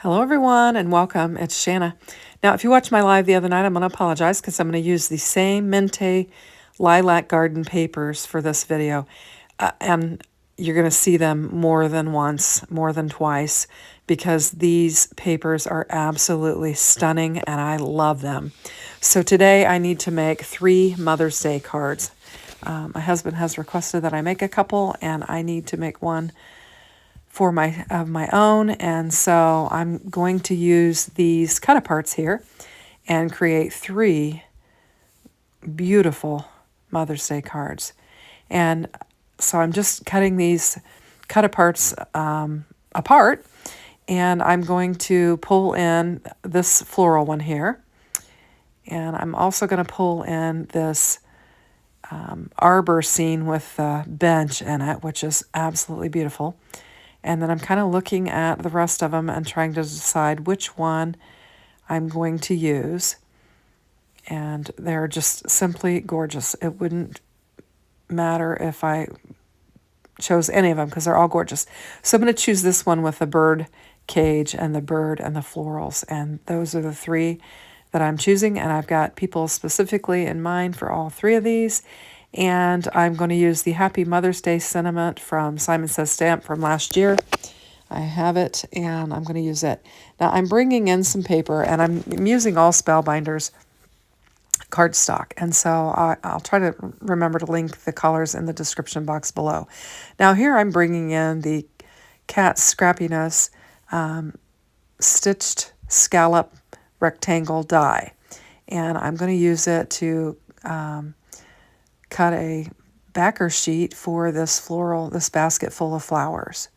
Hello, everyone, and welcome. It's Shanna. Now, if you watched my live the other night, I'm going to apologize because I'm going to use the same Mintay lilac garden papers for this video. And you're going to see them more than once, more than twice, because these papers are absolutely stunning and I love them. So today I need to make 3 Mother's Day cards. My husband has requested that I make a couple, and I need to make one for my own, and so I'm going to use these cut aparts here and create 3 beautiful Mother's Day cards. And so I'm just cutting these cut aparts apart, and I'm going to pull in this floral one here, and I'm also going to pull in this arbor scene with the bench in it, which is absolutely beautiful. And then I'm kind of looking at the rest of them and trying to decide which one I'm going to use. And they're just simply gorgeous. It wouldn't matter if I chose any of them because they're all gorgeous. So I'm going to choose this one with the bird cage and the bird and the florals. And those are the 3 that I'm choosing. And I've got people specifically in mind for all 3 of these. And I'm going to use the Happy Mother's Day sentiment from Simon Says Stamp from last year. I have it, and I'm going to use it. Now, I'm bringing in some paper, and I'm using all Spellbinders cardstock. And so I'll try to remember to link the colors in the description box below. Now, here I'm bringing in the Cat Scrappiness stitched scallop rectangle die. And I'm going to use it to cut a backer sheet for this basket full of flowers.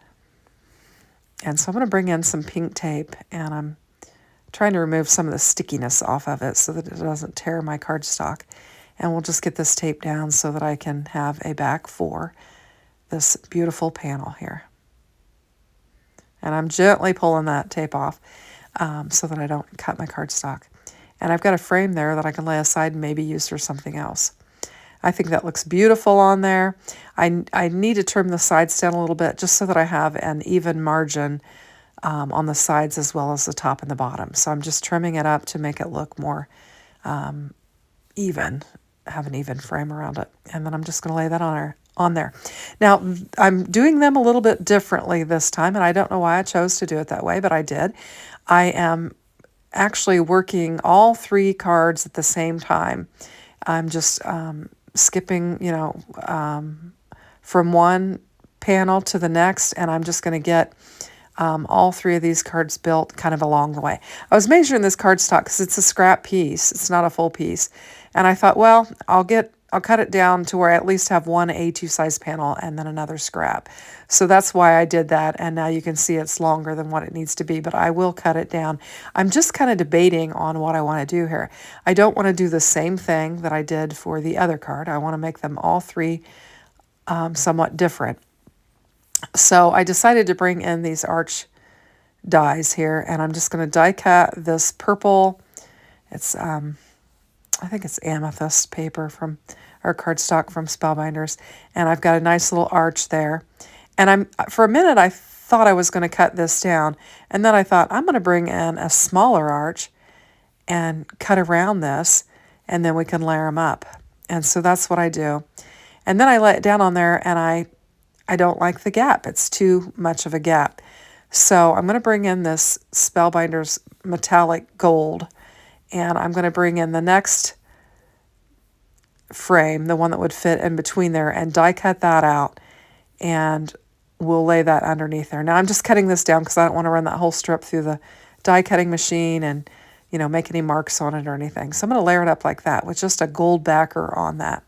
And so I'm going to bring in some pink tape, and I'm trying to remove some of the stickiness off of it so that it doesn't tear my cardstock. And we'll just get this tape down so that I can have a back for this beautiful panel here. And I'm gently pulling that tape off so that I don't cut my cardstock. And I've got a frame there that I can lay aside and maybe use for something else. I think that looks beautiful on there. I need to trim the sides down a little bit just so that I have an even margin on the sides as well as the top and the bottom. So I'm just trimming it up to make it look more even, have an even frame around it. And then I'm just going to lay that on there. Now, I'm doing them a little bit differently this time, and I don't know why I chose to do it that way, but I did. I am actually working all 3 cards at the same time. I'm just skipping, from one panel to the next, and I'm just going to get all 3 of these cards built kind of along the way. I was measuring this cardstock because it's a scrap piece. It's not a full piece. And I thought, well, I'll cut it down to where I at least have one A2 size panel and then another scrap. So that's why I did that. And now you can see it's longer than what it needs to be, but I will cut it down. I'm just kind of debating on what I want to do here. I don't want to do the same thing that I did for the other card. I want to make them all 3 somewhat different. So I decided to bring in these arch dies here, and I'm just going to die cut this purple. It's I think it's amethyst paper from our cardstock from Spellbinders, and I've got a nice little arch there. And for a minute I thought I was going to cut this down, and then I thought I'm going to bring in a smaller arch and cut around this, and then we can layer them up. And so that's what I do. And then I lay it down on there, and I don't like the gap. It's too much of a gap. So I'm going to bring in this Spellbinders metallic gold, and I'm going to bring in the next frame, the one that would fit in between there, and die cut that out, and we'll lay that underneath there. Now I'm just cutting this down because I don't want to run that whole strip through the die cutting machine and make any marks on it or anything. So I'm going to layer it up like that with just a gold backer on that.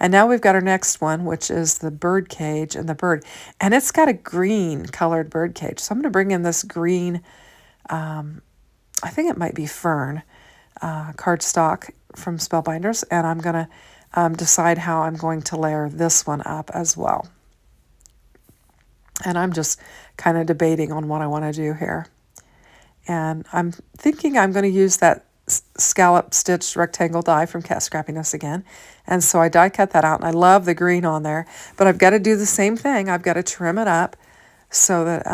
And now we've got our next one, which is the bird cage and the bird. And it's got a green colored bird cage. So I'm going to bring in this green, I think it might be fern, cardstock from Spellbinders. And I'm going to decide how I'm going to layer this one up as well. And I'm just kind of debating on what I want to do here. And I'm thinking I'm going to use that scallop stitched rectangle die from Cat Scrappiness again. And so I die cut that out, and I love the green on there. But I've got to do the same thing. I've got to trim it up so that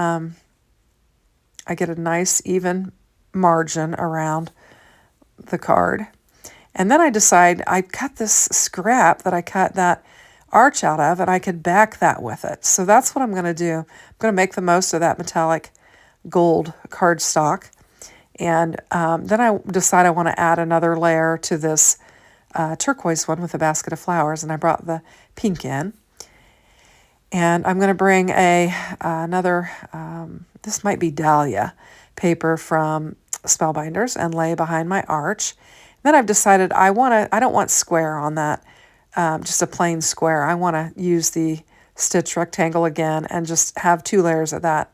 I get a nice even margin around the card. And then I decide I cut this scrap that I cut that arch out of, and I could back that with it. So that's what I'm going to do. I'm going to make the most of that metallic gold cardstock. And then I decide I want to add another layer to this turquoise one with a basket of flowers, and I brought the pink in. And I'm going to bring another, this might be dahlia paper from Spellbinders, and lay behind my arch. Then I've decided I don't want square on that, just a plain square. I want to use the stitch rectangle again and just have 2 layers of that.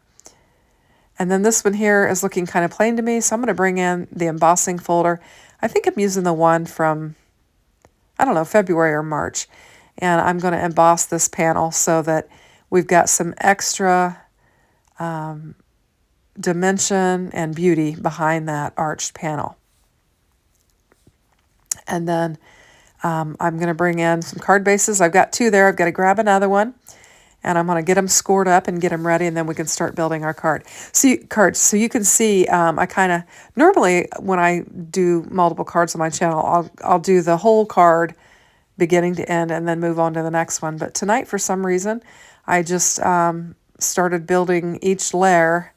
And then this one here is looking kind of plain to me, so I'm going to bring in the embossing folder. I think I'm using the one from, I don't know, February or March. And I'm going to emboss this panel so that we've got some extra dimension and beauty behind that arched panel. And then I'm going to bring in some card bases. I've got 2 there. I've got to grab another one. And I'm going to get them scored up and get them ready, and then we can start building our cards. So you can see, I kind of, normally when I do multiple cards on my channel, I'll do the whole card beginning to end and then move on to the next one. But tonight, for some reason, I just started building each layer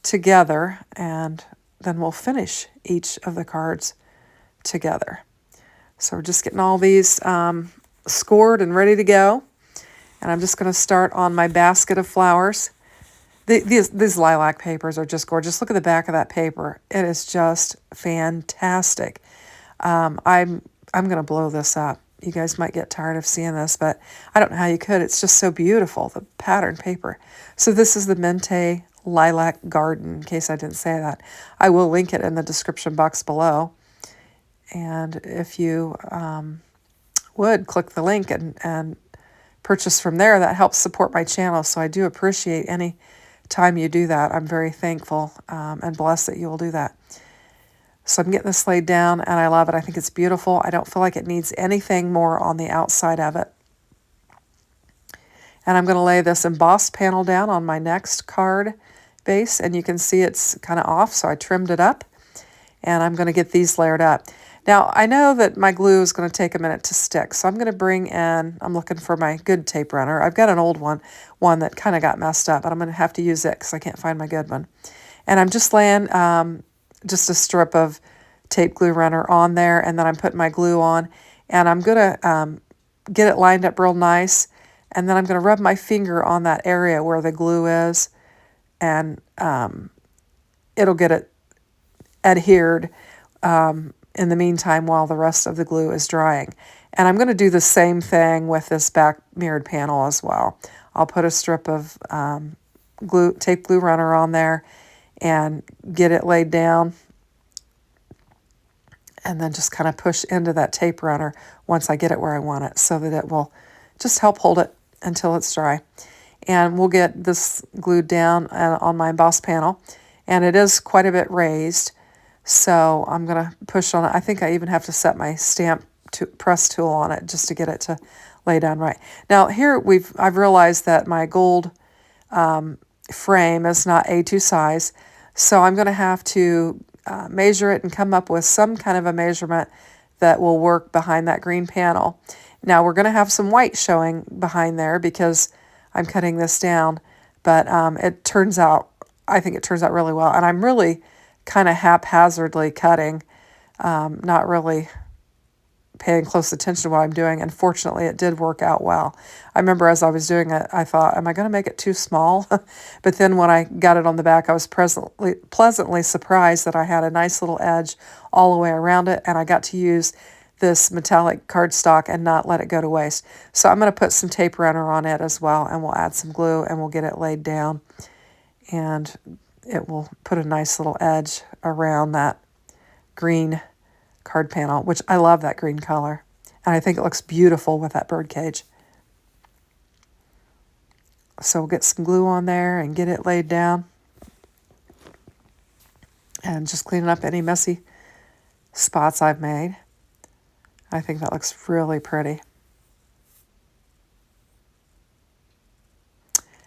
together, and then we'll finish each of the cards together. So we're just getting all these scored and ready to go. And I'm just going to start on my basket of flowers. These lilac papers are just gorgeous. Look at the back of that paper. It is just fantastic. I'm going to blow this up. You guys might get tired of seeing this, but I don't know how you could. It's just so beautiful, the pattern paper. So this is the Mintay Lilac Garden, in case I didn't say that. I will link it in the description box below. And if you would, click the link and purchase from there. That helps support my channel, so I do appreciate any time you do that. I'm very thankful and blessed that you will do that. So I'm getting this laid down, and I love it. I think it's beautiful. I don't feel like it needs anything more on the outside of it. And I'm going to lay this embossed panel down on my next card base, and you can see it's kind of off, so I trimmed it up, and I'm going to get these layered up. Now, I know that my glue is going to take a minute to stick, so I'm going to bring in, I'm looking for my good tape runner. I've got an old one that kind of got messed up, but I'm going to have to use it because I can't find my good one. And I'm just laying just a strip of tape glue runner on there, and then I'm putting my glue on, and I'm going to get it lined up real nice, and then I'm going to rub my finger on that area where the glue is, and it'll get it adhered in the meantime while the rest of the glue is drying. And I'm going to do the same thing with this back mirrored panel as well. I'll put a strip of tape glue runner on there and get it laid down, and then just kind of push into that tape runner once I get it where I want it, so that it will just help hold it until it's dry. And we'll get this glued down on my emboss panel, and it is quite a bit raised, so I'm going to push on it. I think I even have to set my stamp press tool on it just to get it to lay down right. Now here I've realized that my gold frame is not A2 size, so I'm going to have to measure it and come up with some kind of a measurement that will work behind that green panel. Now we're going to have some white showing behind there because I'm cutting this down, but I think it turns out really well. And I'm really kind of haphazardly cutting, not really paying close attention to what I'm doing. And fortunately, it did work out well. I remember as I was doing it, I thought, am I going to make it too small? But then when I got it on the back, I was pleasantly surprised that I had a nice little edge all the way around it, and I got to use this metallic cardstock and not let it go to waste. So I'm going to put some tape runner on it as well, and we'll add some glue, and we'll get it laid down, and it will put a nice little edge around that green card panel, which I love that green color, and I think it looks beautiful with that bird cage. So we'll get some glue on there and get it laid down, and just cleaning up any messy spots I've made. I think that looks really pretty.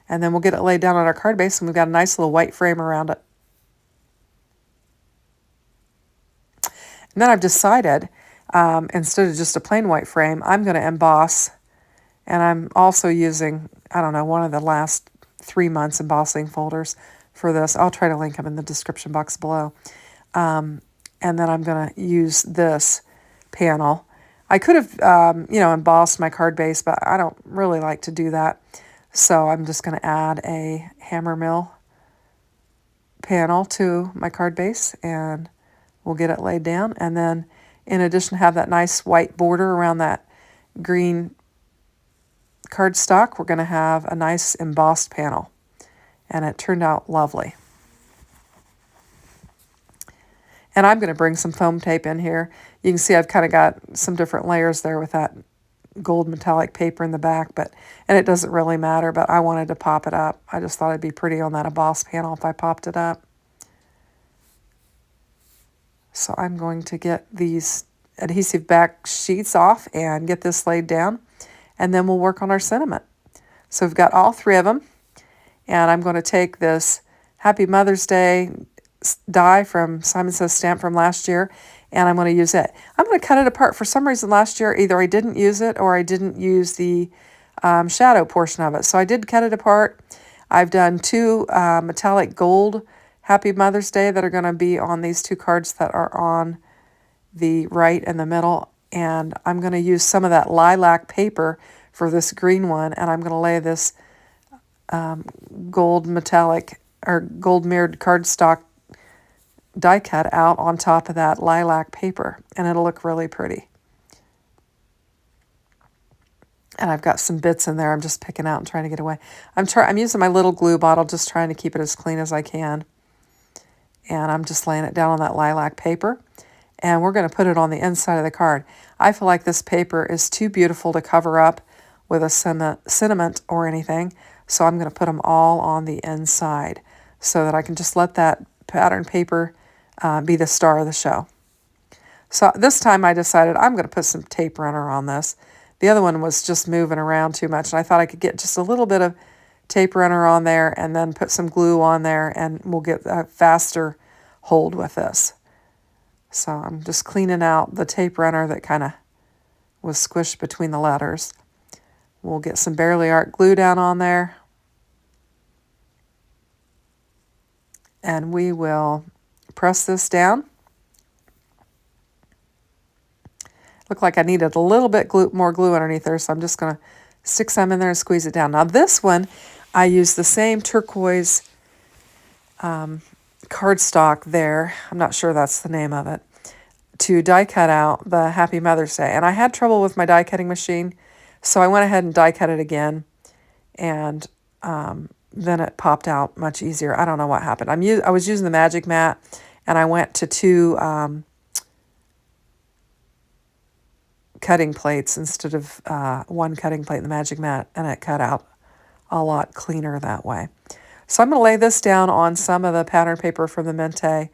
And then we'll get it laid down on our card base, and we've got a nice little white frame around it. And then I've decided, instead of just a plain white frame, I'm going to emboss. And I'm also using, I don't know, one of the last 3 months embossing folders for this. I'll try to link them in the description box below. And then I'm going to use this panel. I could have, embossed my card base, but I don't really like to do that. So I'm just going to add a hammer mill panel to my card base, and we'll get it laid down. And then in addition, have that nice white border around that green cardstock, we're going to have a nice embossed panel. And it turned out lovely. And I'm going to bring some foam tape in here. You can see I've kind of got some different layers there with that gold metallic paper in the back, and it doesn't really matter, but I wanted to pop it up. I just thought it'd be pretty on that embossed panel if I popped it up. So I'm going to get these adhesive back sheets off and get this laid down, and then we'll work on our sentiment. So we've got all 3 of them, and I'm going to take this Happy Mother's Day die from Simon Says Stamp from last year, and I'm going to use it. I'm going to cut it apart. For some reason last year, either I didn't use it or I didn't use the shadow portion of it. So I did cut it apart. I've done 2 metallic gold Happy Mother's Day that are going to be on these 2 cards that are on the right and the middle. And I'm going to use some of that lilac paper for this green one, and I'm going to lay this gold metallic or gold mirrored cardstock die cut out on top of that lilac paper, and it'll look really pretty. And I've got some bits in there I'm just picking out and trying to get away. I'm using my little glue bottle, just trying to keep it as clean as I can. And I'm just laying it down on that lilac paper, and we're going to put it on the inside of the card. I feel like this paper is too beautiful to cover up with a sentiment or anything, so I'm going to put them all on the inside so that I can just let that pattern paper be the star of the show. So this time I decided I'm going to put some tape runner on this. The other one was just moving around too much, and I thought I could get just a little bit of tape runner on there and then put some glue on there, and we'll get a faster hold with this. So I'm just cleaning out the tape runner that kind of was squished between the letters. We'll get some Barely Art glue down on there, and we will press this down. Looked like I needed a little bit more glue underneath there, so I'm just going to stick some in there and squeeze it down. Now this one, I used the same turquoise cardstock there. I'm not sure that's the name of it, to die cut out the Happy Mother's Day. And I had trouble with my die cutting machine, so I went ahead and die cut it again, and then it popped out much easier. I don't know what happened. I was using the Magic Mat, and I went to 2 cutting plates instead of 1 cutting plate in the Magic Mat, and it cut out a lot cleaner that way. So I'm going to lay this down on some of the pattern paper from the Mintay.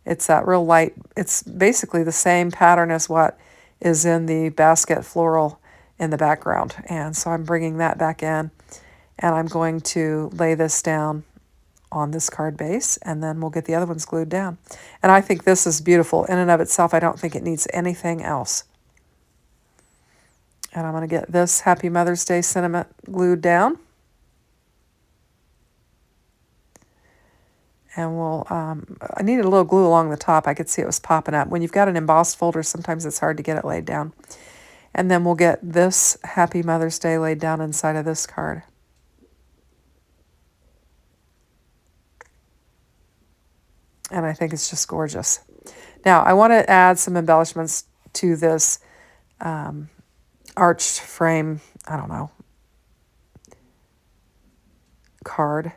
It's that real light, it's basically the same pattern as what is in the basket floral in the background. And so I'm bringing that back in, and I'm going to lay this down on this card base, and then we'll get the other ones glued down. And I think this is beautiful in and of itself. I don't think it needs anything else. And I'm going to get this Happy Mother's Day sentiment glued down. And we'll, I needed a little glue along the top. I could see it was popping up. When you've got an embossed folder, sometimes it's hard to get it laid down. And then we'll get this Happy Mother's Day laid down inside of this card. And I think it's just gorgeous. Now, I want to add some embellishments to this arched frame, I don't know, card.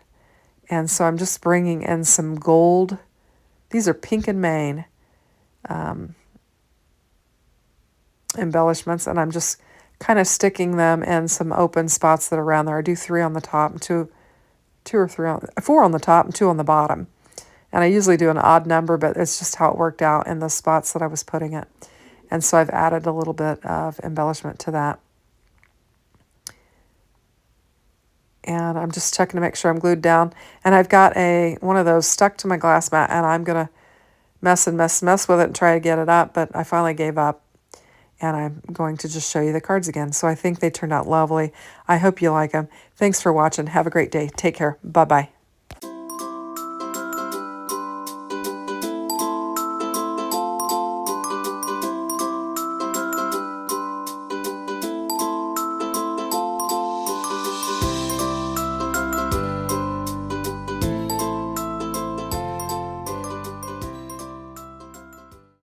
And so I'm just bringing in some gold. These are Pink and Main embellishments, and I'm just kind of sticking them in some open spots that are around there. I do 3 on the top and 4 on the top and 2 on the bottom. And I usually do an odd number, but it's just how it worked out in the spots that I was putting it. And so I've added a little bit of embellishment to that. And I'm just checking to make sure I'm glued down. And I've got one of those stuck to my glass mat, and I'm going to mess with it and try to get it up, but I finally gave up. And I'm going to just show you the cards again. So I think they turned out lovely. I hope you like them. Thanks for watching. Have a great day. Take care. Bye-bye.